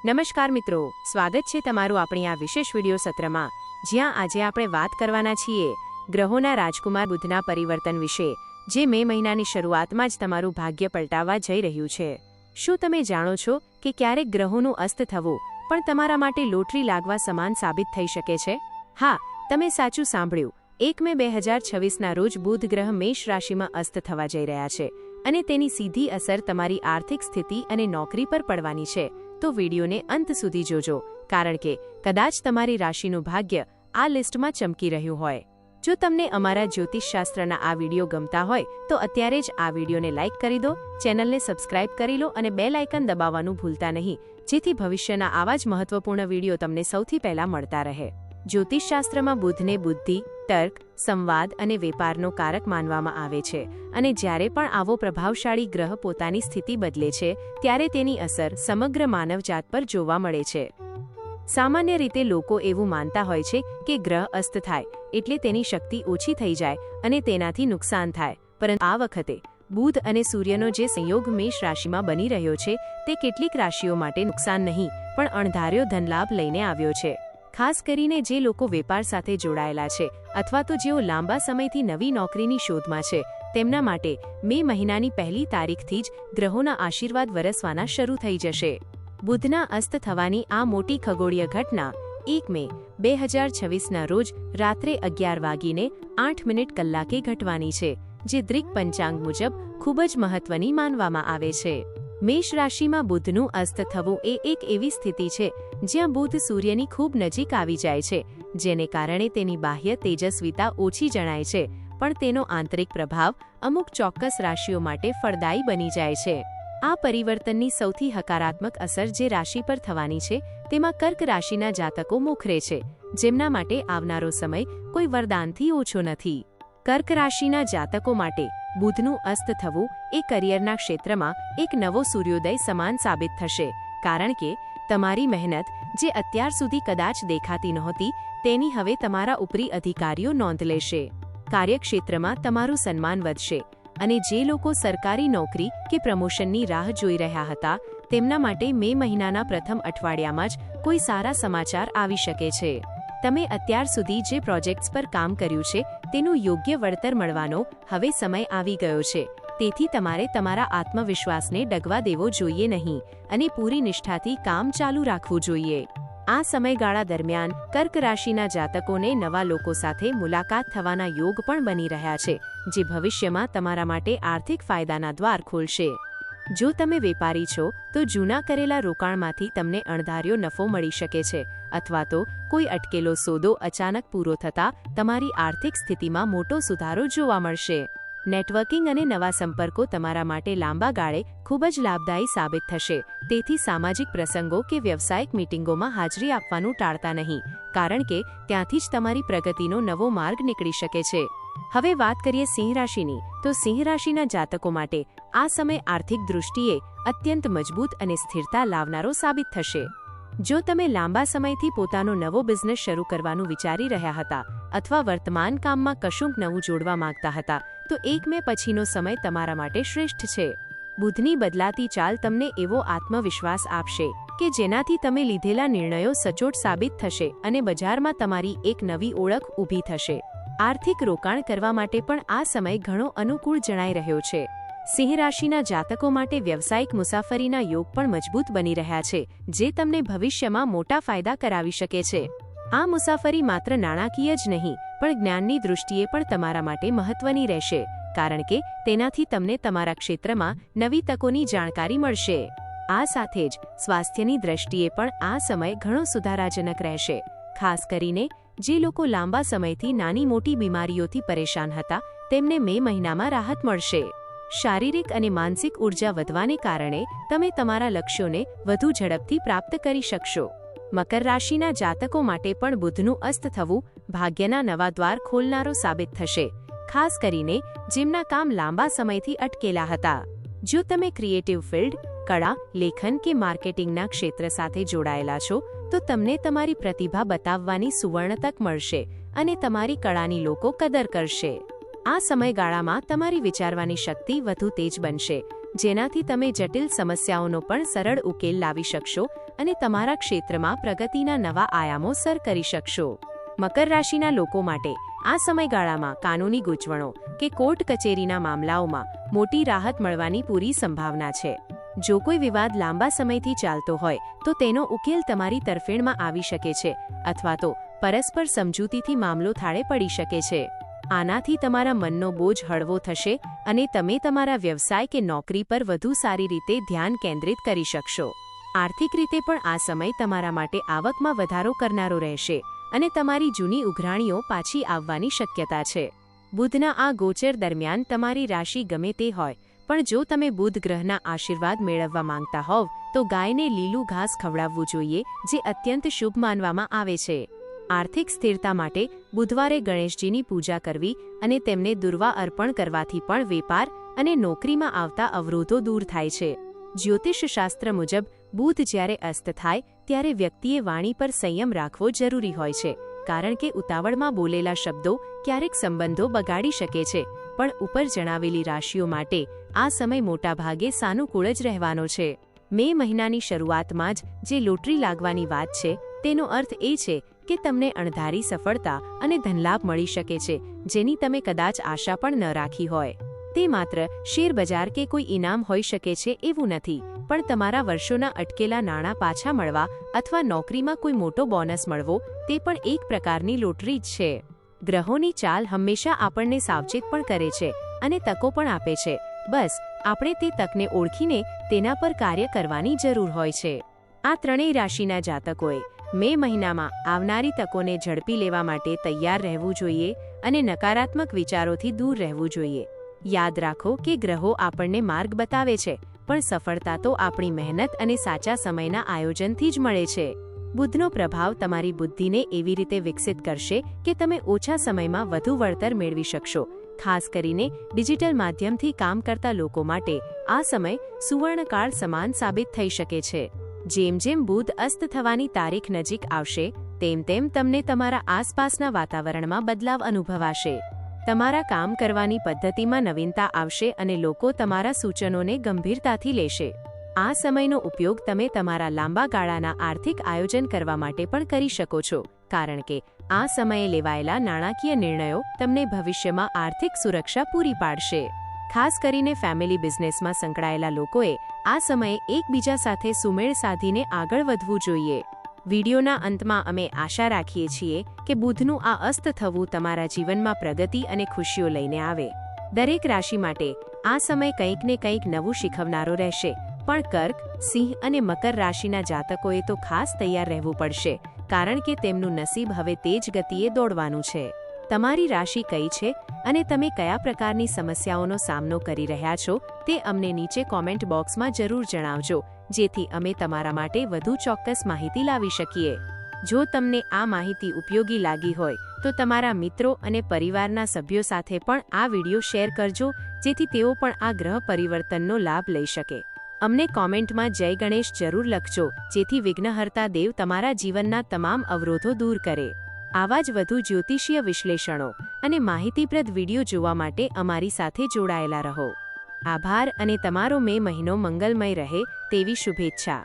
નમસ્કાર મિત્રો, સ્વાગત છે તમારું આપણી આ વિશેષ વિડિયો સત્રમાં, જ્યાં આજે આપણે વાત કરવાના છીએ ગ્રહોના રાજકુમાર બુધના પરિવર્તન વિશે, જે મે મહિનાની શરૂઆતમાં જ તમારું ભાગ્ય પલટાવવા જઈ રહ્યું છે. શું તમે જાણો છો કે ક્યારેક ગ્રહોનું અસ્ત થવું પણ તમારા માટે લોટરી લાગવા સમાન સાબિત થઈ શકે છે? હા, તમે સાચું સાંભળ્યું. 1 મે 2026ના રોજ બુધ ગ્રહ મેષ રાશિમાં અસ્ત થવા જઈ રહ્યા છે અને તેની સીધી અસર તમારી આર્થિક સ્થિતિ અને નોકરી પર પડવાની છે. તો વિડીયોને અંત સુધી જોજો, કારણ કે કદાચ તમારી રાશિનું ભાગ્ય આ લિસ્ટમાં ચમકી રહ્યું હોય. જો તમને અમારા જ્યોતિષશાસ્ત્રના આ વિડીયો ગમતા હોય તો અત્યારે જ આ વિડીયોને લાઇક કરી દો, ચેનલને સબસ્ક્રાઇબ કરી લો અને બેલ આઇકન દબાવવાનું ભૂલતા નહીં, જેથી ભવિષ્યના આવા જ મહત્વપૂર્ણ વિડીયો તમને સૌથી પહેલા મળતા રહે. જ્યોતિષશાસ્ત્રમાં બુધને બુદ્ધિ, તર્ક, સંવાદ અને વેપારનો કારક માનવામાં આવે છે અને જ્યારે પણ આવો પ્રભાવશાળી ગ્રહ પોતાની સ્થિતિ બદલે છે ત્યારે તેની અસર સમગ્ર માનવજાત પર જોવા મળે છે. સામાન્ય રીતે લોકો એવું માનતા હોય છે કે ગ્રહ અસ્ત થાય એટલે તેની શક્તિ ઓછી થઈ જાય અને તેનાથી નુકસાન થાય, પરંતુ આ વખતે બુધ અને સૂર્યનો જે સંયોગ મેષ રાશિમાં બની રહ્યો છે તે કેટલીક રાશિઓ માટે નુકસાન નહીં પણ અણધાર્યો ધનલાભ લઈને આવ્યો છે. ખાસ કરીને જે લોકો વેપાર સાથે જોડાયેલા છે અથવા તો જેઓ લાંબા સમયથી નવી નોકરીની શોધમાં છે, તેમના માટે મે મહિનાની પહેલી તારીખથી જ ગ્રહોના આશીર્વાદ વરસવાના શરૂ થઈ જશે. બુધના અસ્ત થવાની આ મોટી ખગોળીય ઘટના 1 મે 2026ના રોજ રાત્રે 11:08 કલાકે ઘટવાની છે, જે દ્રિક પંચાંગ મુજબ ખૂબ જ મહત્વની માનવામાં આવે છે. મેષ રાશિમાં બુધનું અસ્ત થવું એ એક એવી સ્થિતિ છે જ્યાં બુધ સૂર્યની ખૂબ નજીક આવી જાય છે, જેને કારણે તેની બાહ્ય તેજસ્વીતા ઓછી જણાય છે, પણ તેનો આંતરિક પ્રભાવ અમુક ચોક્કસ રાશિઓ માટે ફળદાયી બની જાય છે. આ પરિવર્તનની સૌથી હકારાત્મક અસર જે રાશિ પર થવાની છે તેમાં કર્ક રાશિના જાતકો મોખરે છે, જેમના માટે આવનારો સમય કોઈ વરદાનથી ઓછો નથી. કર્ક રાશિના જાતકો માટે બુધનું અસ્ત થવું એ કરિયરના ક્ષેત્રમાં એક નવો સૂર્યોદય સમાન સાબિત થશે, કારણ કે તમારી મહેનત જે અત્યાર સુધી કદાચ દેખાતી નહોતી તેની હવે તમારા ઉપરી અધિકારીઓ નોંધ લેશે. કાર્યક્ષેત્રમાં તમારું સન્માન વધશે અને જે લોકો સરકારી નોકરી કે પ્રમોશનની રાહ જોઈ રહ્યા હતા તેમના માટે મે મહિનાના પ્રથમ અઠવાડિયામાં જ કોઈ સારા સમાચાર આવી શકે છે. તમે અત્યાર સુધી જે પ્રોજેક્ટ્સ પર કામ કર્યું છે તેનું યોગ્ય વળતર મળવાનો હવે સમય આવી ગયો છે, તેથી તમારે તમારા આત્મવિશ્વાસને ડગવા દેવો જોઈએ નહીં અને પૂરી નિષ્ઠાથી કામ ચાલુ રાખવું જોઈએ. આ સમયગાળા દરમિયાન કર્ક રાશિના જાતકોને નવા લોકો સાથે મુલાકાત થવાના યોગ પણ બની રહ્યા છે, જે ભવિષ્યમાં તમારા માટે આર્થિક ફાયદાના દ્વાર ખોલશે. જો તમે વેપારી છો તો જૂના કરેલા રોકાણમાંથી તમને અણધાર્યો નફો મળી શકે છે, અથવા તો કોઈ અટકેલો સોદો અચાનક પૂરો થતાં તમારી આર્થિક સ્થિતિમાં મોટો સુધારો જોવા મળશે. નેટવર્કિંગ અને નવા સંપર્કો તમારા માટે લાંબા ગાળે ખૂબ જ લાભદાયી સાબિત થશે, તેથી સામાજિક પ્રસંગો કે વ્યવસાયિક મીટિંગોમાં હાજરી આપવાનું ટાળતા નહીં, કારણ કે ત્યાંથી જ તમારી પ્રગતિનો નવો માર્ગ નીકળી શકે છે. હવે વાત કરીએ સિંહ રાશિની, તો સિંહ રાશિના જાતકો માટે આ સમય આર્થિક દૃષ્ટિએ અત્યંત મજબૂત અને સ્થિરતા લાવનારો સાબિત થશે. જો તમે લાંબા સમયથી પોતાનો નવો બિઝનેસ શરૂ કરવાનું વિચારી રહ્યા હતા અથવા વર્તમાન કામમાં કશુંક નવું જોડવા માંગતા હતા, તો 1 મે પછીનો સમય તમારા માટે શ્રેષ્ઠ છે. બુધની બદલાતી ચાલ તમને એવો આત્મવિશ્વાસ આપશે કે જેનાથી તમે લીધેલા નિર્ણયો સચોટ સાબિત થશે અને બજારમાં તમારી એક નવી ઓળખ ઊભી થશે. આર્થિક રોકાણ કરવા માટે પણ આ સમય ઘણો અનુકૂળ જણાઈ રહ્યો છે. સિંહ રાશિના જાતકો માટે વ્યવસાયિક મુસાફરીના યોગ પણ મજબૂત બની રહ્યા છે, જે તમને ભવિષ્યમાં મોટા ફાયદા કરાવી શકે છે. આ મુસાફરી માત્ર નાણાકીય જ નહીં પણ જ્ઞાનની દૃષ્ટિએ પણ તમારા માટે મહત્વની રહેશે, કારણ કે તેનાથી તમને તમારા ક્ષેત્રમાં નવી તકોની જાણકારી મળશે. આ સાથે જ સ્વાસ્થ્યની દ્રષ્ટિએ પણ આ સમય ઘણો સુધારાજનક રહેશે. ખાસ કરીને જે લોકો લાંબા સમયથી નાની મોટી બીમારીઓથી પરેશાન હતા તેમને મે મહિનામાં રાહત મળશે. શારીરિક અને માનસિક ઉર્જા વધવાને કારણે તમે તમારા લક્ષ્યોને વધુ ઝડપથી પ્રાપ્ત કરી શકશો. મકર રાશિના જાતકો માટે પણ બુધનું અસ્ત થવું ભાગ્યના નવા દ્વાર ખોલનારો સાબિત થશે, ખાસ કરીને જેમના કામ લાંબા સમયથી અટકેલા હતા. જો તમે ક્રિએટિવ ફિલ્ડ, કળા, લેખન કે માર્કેટિંગના ક્ષેત્ર સાથે જોડાયેલા છો તો તમને તમારી પ્રતિભા બતાવવાની સુવર્ણ તક મળશે અને તમારી કળાની લોકો કદર કરશે. આ સમયગાળામાં તમારી વિચારવાની શક્તિ વધુ તેજ બનશે જેનાથી તમે જટિલ સમસ્યાઓનો પણ સરળ ઉકેલ લાવી શકશો અને તમારા ક્ષેત્રમાં પ્રગતિના નવા આયામો સર કરી શકશો. મકર રાશિના લોકો માટે આ સમયગાળામાં કાનૂની ગૂંચવણો કે કોર્ટ કચેરીના મામલાઓમાં મોટી રાહત મળવાની પૂરી સંભાવના છે. જો કોઈ વિવાદ લાંબા સમયથી ચાલતો હોય તો તેનો ઉકેલ તમારી તરફેણમાં આવી શકે છે અથવા તો પરસ્પર સમજૂતીથી મામલો થાળે પડી શકે છે. આનાથી તમારા મનનો બોજ હળવો થશે અને તમે તમારા વ્યવસાય કે નોકરી પર વધુ સારી રીતે ધ્યાન કેન્દ્રિત કરી શકશો. આર્થિક રીતે પણ આ સમય તમારા માટે આવકમાં વધારો કરનારો રહેશે અને તમારી જૂની ઉઘરાણીઓ પાછી આવવાની શક્યતા છે. બુધના આ ગોચર દરમિયાન તમારી રાશિ ગમે તે હોય, પણ જો તમે બુધ ગ્રહના આશીર્વાદ મેળવવા માંગતા હોવ તો ગાયને લીલું ઘાસ ખવડાવવું જોઈએ, જે અત્યંત શુભ માનવામાં આવે છે. આર્થિક સ્થિરતા માટે બુધવારે ગણેશજીની પૂજા કરવી અને તેમને દુર્વા અર્પણ કરવાથી પણ વેપાર અને નોકરીમાં આવતા અવરોધો દૂર થાય છે. જ્યોતિષશાસ્ત્ર મુજબ બુધ જ્યારે અસ્ત થાય ત્યારે વ્યક્તિએ વાણી પર સંયમ રાખવો જરૂરી હોય છે, કારણ કે ઉતાવળમાં બોલેલા શબ્દો ક્યારેક સંબંધો બગાડી શકે છે. પણ ઉપર જણાવેલી રાશિઓ માટે આ સમય મોટાભાગે સાનુકૂળ જ રહેવાનો છે. મે મહિનાની શરૂઆતમાં જ જે લોટરી લાગવાની વાત છે તેનો અર્થ એ છે કે તમને અણધારી સફળતા અને ધનલાભ મળી શકે છે, જેની તમે કદાચ આશા પણ ન રાખી હોય. તે માત્ર શેરબજાર કે કોઈ ઇનામ હોઈ શકે છે એવું નથી, પણ તમારા વર્ષોના અટકેલા નાણાં પાછા મળવા અથવા નોકરીમાં કોઈ મોટો બોનસ મળવો તે પણ એક પ્રકારની લોટરી જ છે. ગ્રહોની ચાલ હંમેશા આપણને સાવચેત પણ કરે છે અને તકો પણ આપે છે. બસ આપણે તે તકને ઓળખીને તેના પર કાર્ય કરવાની જરૂર હોય છે. આ ત્રણેય રાશિના જાતકોએ મે મહિનામાં આવનારી તકોને ઝડપી લેવા માટે તૈયાર રહેવું જોઈએ અને નકારાત્મક વિચારોથી દૂર રહેવું જોઈએ. યાદ રાખો કે ગ્રહો આપણને માર્ગ બતાવે છે, પણ સફળતા તો આપણી મહેનત અને સાચા સમયના આયોજનથી જ મળે છે. બુધનો પ્રભાવ તમારી બુદ્ધિને એવી રીતે વિકસિત કરશે કે તમે ઓછા સમયમાં વધુ વળતર મેળવી શકશો. ખાસ કરીને ડિજિટલ માધ્યમથી કામ કરતા લોકો માટે આ સમય સુવર્ણકાળ સમાન સાબિત થઈ શકે છે. જેમ જેમ બુધ અસ્ત થવાની તારીખ નજીક આવશે તેમ તેમ તમને તમારા આસપાસના વાતાવરણમાં બદલાવ અનુભવાશે. તમારા કામ કરવાની પદ્ધતિમાં નવીનતા આવશે અને લોકો તમારા સૂચનોને ગંભીરતાથી લેશે. આ સમયનો ઉપયોગ તમે તમારા લાંબા ગાળાના આર્થિક આયોજન કરવા માટે પણ કરી શકો છો, કારણ કે આ સમયે લેવાયેલા નાણાકીય નિર્ણયો તમને ભવિષ્યમાં આર્થિક સુરક્ષા પૂરી પાડશે. ખાસ કરીને ફેમિલી બિઝનેસમાં સંકળાયેલા લોકોએ આ સમયે એકબીજા સાથે સુમેળ સાધીને આગળ વધવું જોઈએ. વિડીયોના અંતમાં અમે આશા રાખીએ છીએ કે બુધનું આ અસ્ત થવું તમારા જીવનમાં પ્રગતિ અને ખુશીઓ લઈને આવે. દરેક રાશિ માટે આ સમય કંઈક ને કંઈક નવું શીખવનારો રહેશે, પણ કર્ક, સિંહ અને મકર રાશિના જાતકોએ તો ખાસ તૈયાર રહેવું પડશે, કારણ કે તેમનું નસીબ હવે તેજ ગતિએ દોડવાનું છે. તમારી રાશિ કઈ છે અને તમે કયા પ્રકારની સમસ્યાઓનો સામનો કરી રહ્યા છો તે અમને નીચે કોમેન્ટ બોક્સમાં જરૂર જણાવજો, જેથી અમે તમારા માટે વધુ ચોક્કસ માહિતી લાવી શકીએ. જો તમને આ માહિતી ઉપયોગી લાગી હોય તો તમારા મિત્રો અને પરિવારના સભ્યો સાથે પણ આ વિડીયો શેર કરજો, જેથી તેઓ પણ આ ગ્રહ પરિવર્તનનો લાભ લઈ શકે. અમને કોમેન્ટમાં જય ગણેશ જરૂર લખજો, જેથી વિઘ્નહર્તા દેવ તમારા જીવનના તમામ અવરોધો દૂર કરે. આવા જ વધુ જ્યોતિષીય વિશ્લેષણો અને માહિતીપ્રદ વિડીયો જોવા માટે અમારી સાથે જોડાયેલા રહો. આભાર અને તમારો મે મહિનો મંગલમય રહે તેવી શુભેચ્છા.